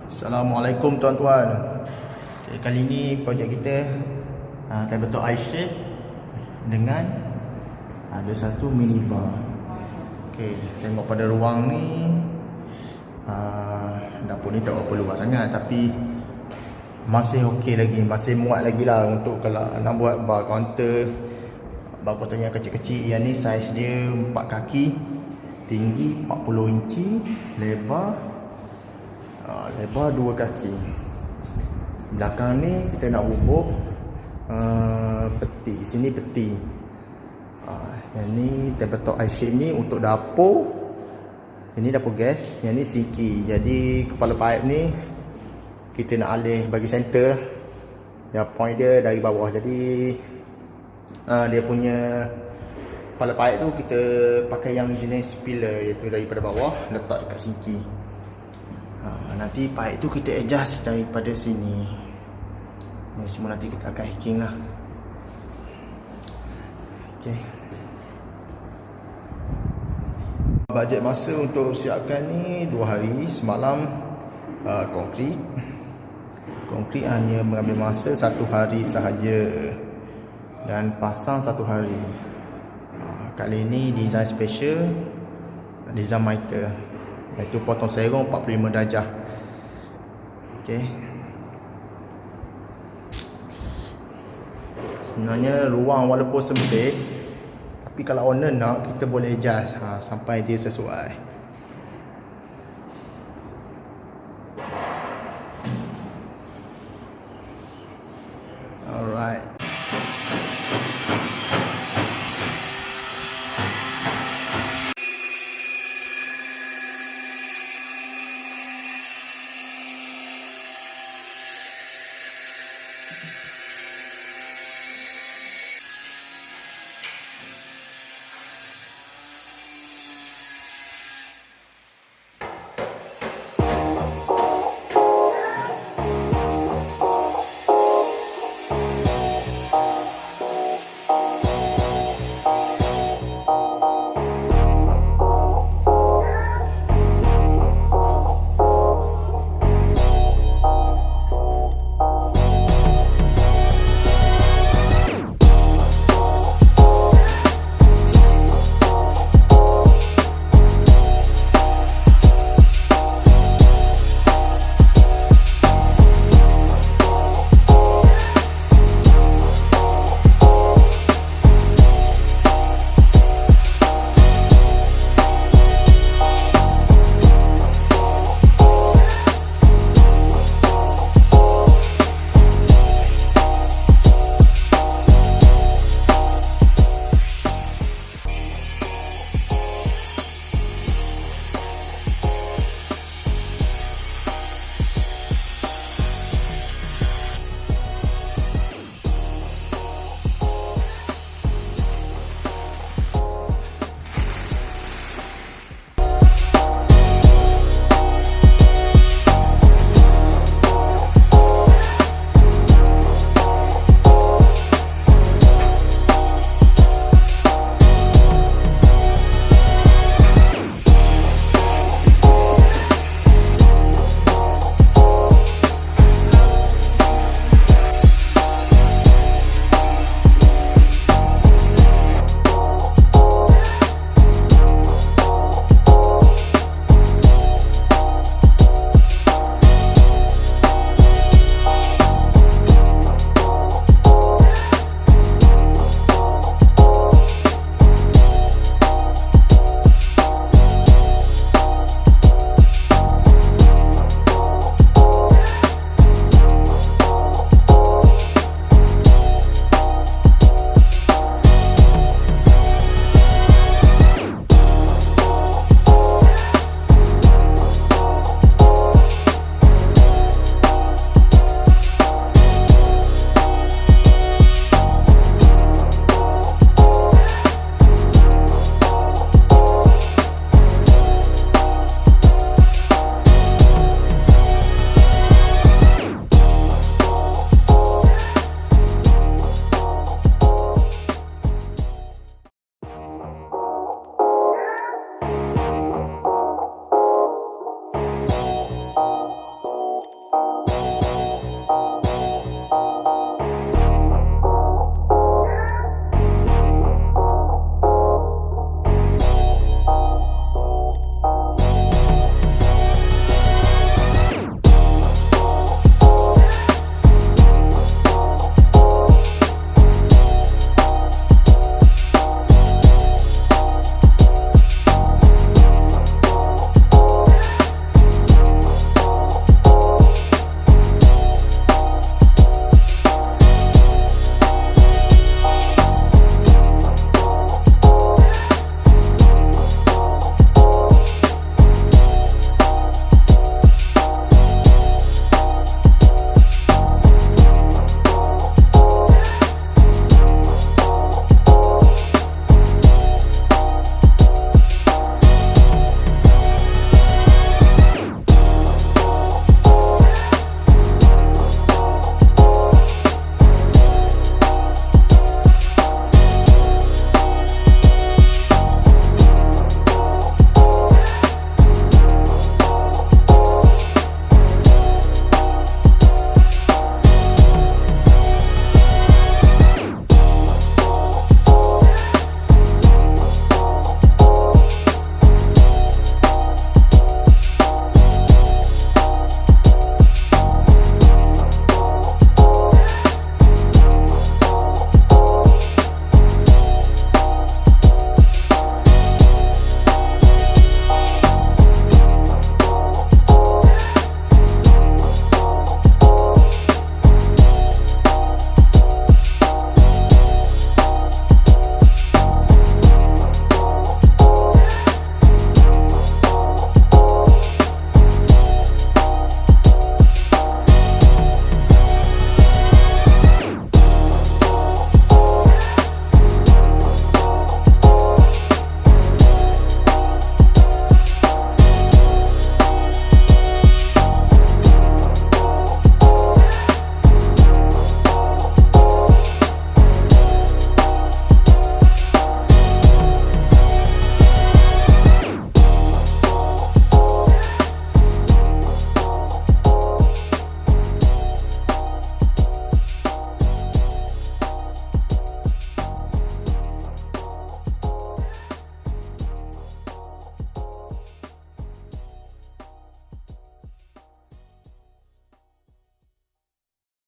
Assalamualaikum tuan-tuan. Okay, kali ni projek kita akan bentuk eye shape dengan ada satu mini bar. Okay, tengok pada ruang ni dapur ni tak berapa luas sangat, tapi masih okey lagi, masih muat lagi lah untuk kalau nak buat bar counter. Bar counter yang kecil-kecil. Yang ni saiz dia 4 kaki, tinggi 40 inci, lebar 2 kaki. Belakang ni kita nak bubuh peti. Sini peti. Yang ni tabletop eye shape ni untuk dapur. Ini dapur gas. Yang ni sinki. Jadi kepala pipe ni kita nak alih bagi center. Yang point dia dari bawah. Jadi dia punya kepala pipe tu kita pakai yang jenis spiller, iaitu daripada bawah letak dekat sinki. Nanti pipe tu kita adjust daripada sini. Ni semua nanti kita akan hacking lah. Okay. Bajet masa untuk siapkan ni 2 hari. Semalam konkrit. Konkrit hanya mengambil masa 1 hari sahaja dan pasang 1 hari. Kali ni design special, design MITERED, iaitu potong serong 45 darjah. Okay. Sebenarnya ruang walaupun sempit, tapi kalau owner nak, kita boleh adjust sampai dia sesuai.